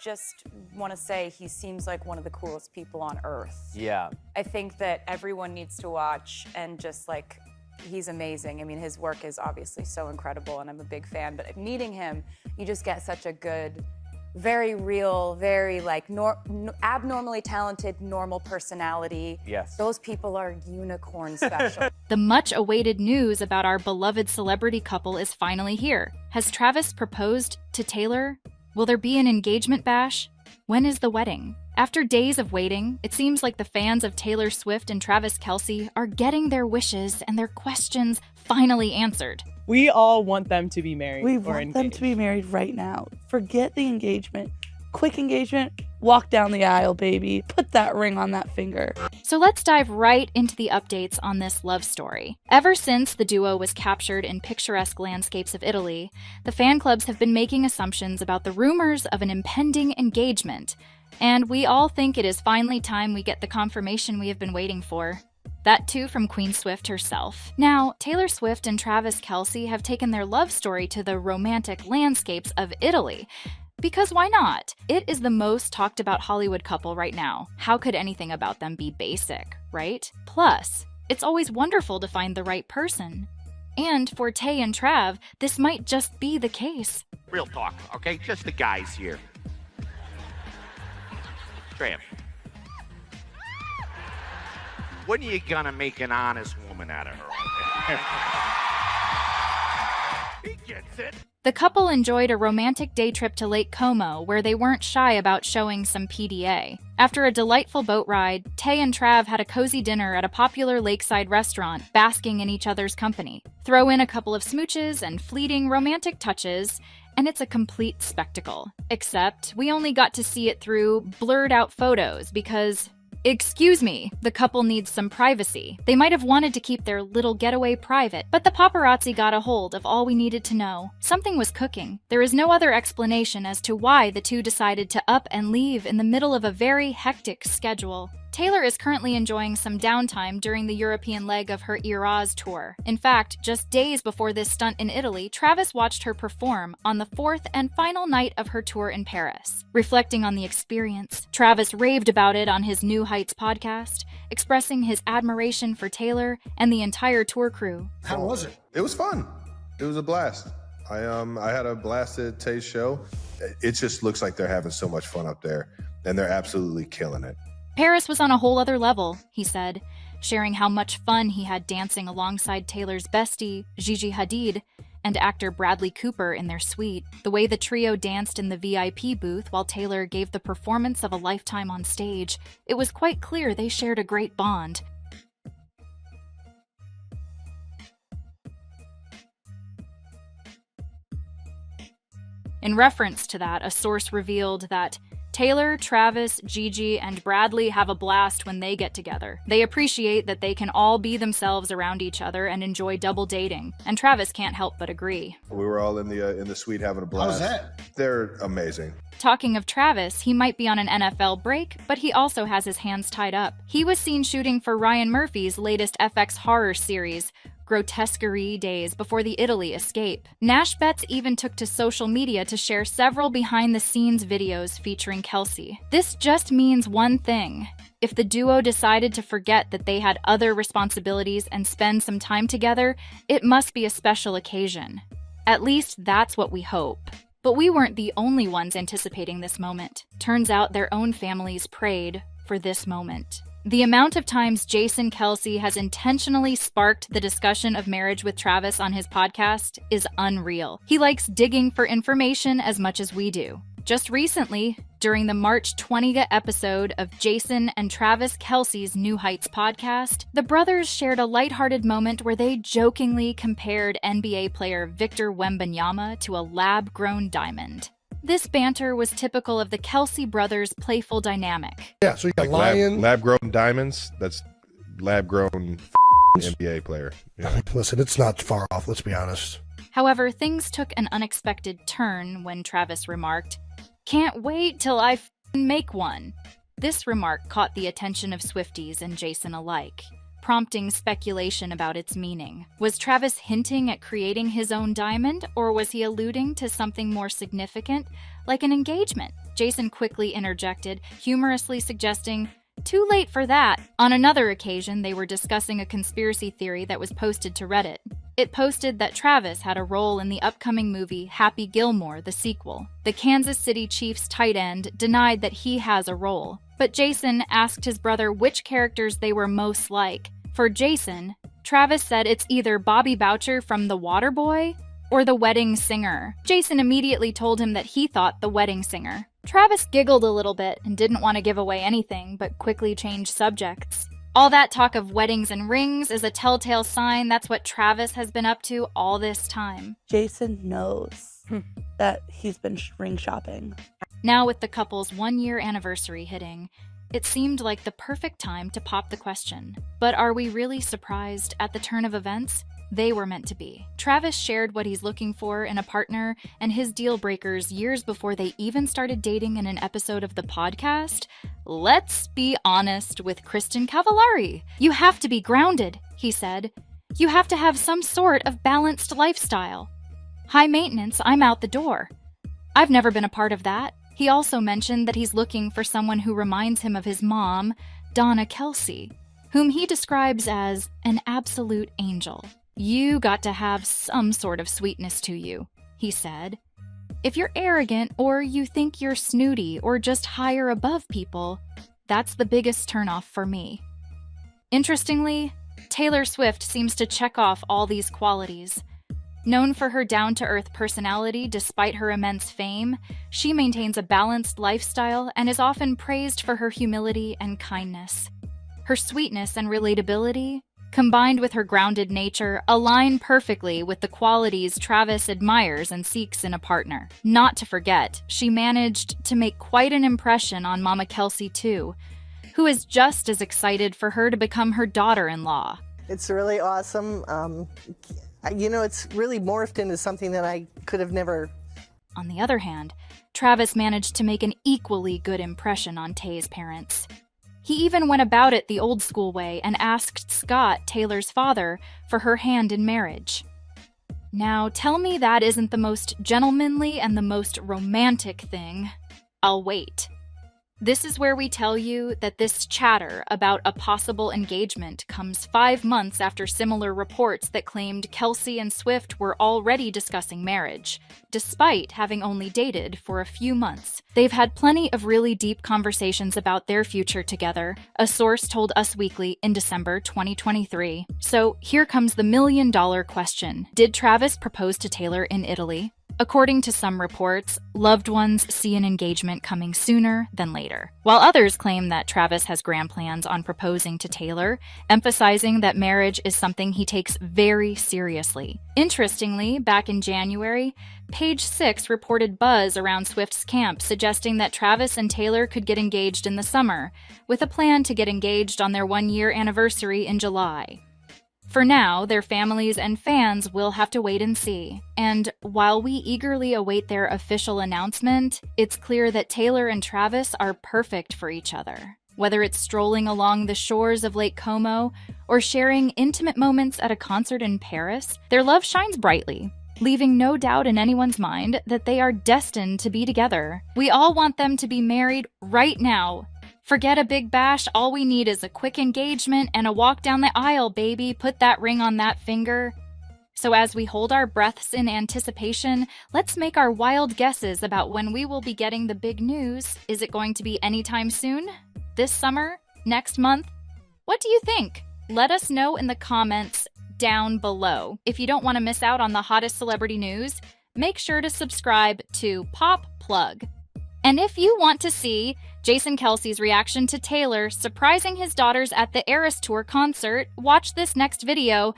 Just want to say he seems like one of the coolest people on earth. Yeah. I think that everyone needs to watch and just like, he's amazing. I mean, his work is obviously so incredible and I'm a big fan, but meeting him, you just get such a good, very real, very like abnormally talented, normal personality. Yes. Those people are unicorn special. The much-awaited news about our beloved celebrity couple is finally here. Has Travis proposed to Taylor? Will there be an engagement bash? When is the wedding? After days of waiting, it seems like the fans of Taylor Swift and Travis Kelce are getting their wishes and their questions finally answered. We all want them to be married. We want them to be married right now. Forget the engagement. Quick engagement, walk down the aisle, baby. Put that ring on that finger. So let's dive right into the updates on this love story. Ever since the duo was captured in picturesque landscapes of Italy, the fan clubs have been making assumptions about the rumors of an impending engagement. And we all think it is finally time we get the confirmation we have been waiting for. That too from Queen Swift herself. Now, Taylor Swift and Travis Kelce have taken their love story to the romantic landscapes of Italy. Because why not? It is the most talked about Hollywood couple right now. How could anything about them be basic, right? Plus, it's always wonderful to find the right person. And for Tay and Trav, this might just be the case. Real talk, okay? Just the guys here. Trav. When are you gonna make an honest woman out of her? He gets it. The couple enjoyed a romantic day trip to Lake Como, where they weren't shy about showing some PDA. After a delightful boat ride, Tay and Trav had a cozy dinner at a popular lakeside restaurant, basking in each other's company. Throw in a couple of smooches and fleeting romantic touches, and it's a complete spectacle. Except, we only got to see it through blurred-out photos because... Excuse me, the couple needs some privacy. They might have wanted to keep their little getaway private, but the paparazzi got a hold of all we needed to know. Something was cooking. There is no other explanation as to why the two decided to up and leave in the middle of a very hectic schedule. Taylor is currently enjoying some downtime during the European leg of her Eras tour. In fact, just days before this stunt in Italy, Travis watched her perform on the fourth and final night of her tour in Paris. Reflecting on the experience, Travis raved about it on his New Heights podcast, expressing his admiration for Taylor and the entire tour crew. How was it? It was fun. It was a blast. I had a blast at Tay's show. It just looks like they're having so much fun up there, and they're absolutely killing it. Paris was on a whole other level, he said, sharing how much fun he had dancing alongside Taylor's bestie, Gigi Hadid, and actor Bradley Cooper in their suite. The way the trio danced in the VIP booth while Taylor gave the performance of a lifetime on stage, it was quite clear they shared a great bond. In reference to that, a source revealed that Taylor, Travis, Gigi, and Bradley have a blast when they get together. They appreciate that they can all be themselves around each other and enjoy double dating, and Travis can't help but agree. We were all in the suite having a blast. How's that? They're amazing. Talking of Travis, he might be on an NFL break, but he also has his hands tied up. He was seen shooting for Ryan Murphy's latest FX horror series, Grotesquerie days before the Italy escape. Nash Betts even took to social media to share several behind-the-scenes videos featuring Kelce. This just means one thing. If the duo decided to forget that they had other responsibilities and spend some time together, it must be a special occasion. At least that's what we hope. But we weren't the only ones anticipating this moment. Turns out their own families prayed for this moment. The amount of times Jason Kelce has intentionally sparked the discussion of marriage with Travis on his podcast is unreal. He likes digging for information as much as we do. Just recently, during the March 20th episode of Jason and Travis Kelce's New Heights podcast, the brothers shared a lighthearted moment where they jokingly compared NBA player Victor Wembanyama to a lab-grown diamond. This banter was typical of the Kelce brothers' playful dynamic. Yeah, so you got Like lion. lab-grown diamonds. That's lab-grown NBA player. Yeah. Listen, it's not far off, let's be honest. However, things took an unexpected turn when Travis remarked, "Can't wait till I make one." This remark caught the attention of Swifties and Jason alike, prompting speculation about its meaning. Was Travis hinting at creating his own diamond, or was he alluding to something more significant, like an engagement? Jason quickly interjected, humorously suggesting, "Too late for that." On another occasion, they were discussing a conspiracy theory that was posted to Reddit. It posted that Travis had a role in the upcoming movie Happy Gilmore, the sequel. The Kansas City Chiefs tight end denied that he has a role, but Jason asked his brother which characters they were most like. For Jason, Travis said it's either Bobby Boucher from The Waterboy or The Wedding Singer. Jason immediately told him that he thought The Wedding Singer. Travis giggled a little bit and didn't want to give away anything, but quickly changed subjects. All that talk of weddings and rings is a telltale sign that's what Travis has been up to all this time. Jason knows that he's been ring shopping. Now with the couple's 1-year anniversary hitting, it seemed like the perfect time to pop the question. But are we really surprised at the turn of events? They were meant to be. Travis shared what he's looking for in a partner and his deal breakers years before they even started dating in an episode of the podcast. Let's be honest with Kristen Cavallari. You have to be grounded, he said. You have to have some sort of balanced lifestyle. High maintenance, I'm out the door. I've never been a part of that. He also mentioned that he's looking for someone who reminds him of his mom, Donna Kelce, whom he describes as an absolute angel. You got to have some sort of sweetness to you, he said. If you're arrogant or you think you're snooty or just higher above people, that's the biggest turnoff for me. Interestingly, Taylor Swift seems to check off all these qualities. Known for her down-to-earth personality despite her immense fame, she maintains a balanced lifestyle and is often praised for her humility and kindness. Her sweetness and relatability, combined with her grounded nature, align perfectly with the qualities Travis admires and seeks in a partner. Not to forget, she managed to make quite an impression on Mama Kelce too, who is just as excited for her to become her daughter-in-law. It's really awesome. It's really morphed into something that I could have never. On the other hand, Travis managed to make an equally good impression on Tay's parents. He even went about it the old school way and asked Scott, Taylor's father, for her hand in marriage. Now, tell me that isn't the most gentlemanly and the most romantic thing. I'll wait. This is where we tell you that this chatter about a possible engagement comes 5 months after similar reports that claimed Kelce and Swift were already discussing marriage, despite having only dated for a few months. They've had plenty of really deep conversations about their future together, a source told Us Weekly in December 2023. So here comes the million-dollar question. Did Travis propose to Taylor in Italy? According to some reports, loved ones see an engagement coming sooner than later, while others claim that Travis has grand plans on proposing to Taylor, emphasizing that marriage is something he takes very seriously. Interestingly, back in January, Page 6 reported buzz around Swift's camp suggesting that Travis and Taylor could get engaged in the summer, with a plan to get engaged on their 1-year anniversary in July. For now, their families and fans will have to wait and see. And while we eagerly await their official announcement, it's clear that Taylor and Travis are perfect for each other. Whether it's strolling along the shores of Lake Como or sharing intimate moments at a concert in Paris, their love shines brightly, leaving no doubt in anyone's mind that they are destined to be together. We all want them to be married right now. Forget a big bash, all we need is a quick engagement and a walk down the aisle, baby. Put that ring on that finger. So as we hold our breaths in anticipation, let's make our wild guesses about when we will be getting the big news. Is it going to be anytime soon? This summer? Next month? What do you think? Let us know in the comments down below. If you don't want to miss out on the hottest celebrity news, make sure to subscribe to PopPlug. And if you want to see Jason Kelce's reaction to Taylor surprising his daughters at the Eras Tour concert, watch this next video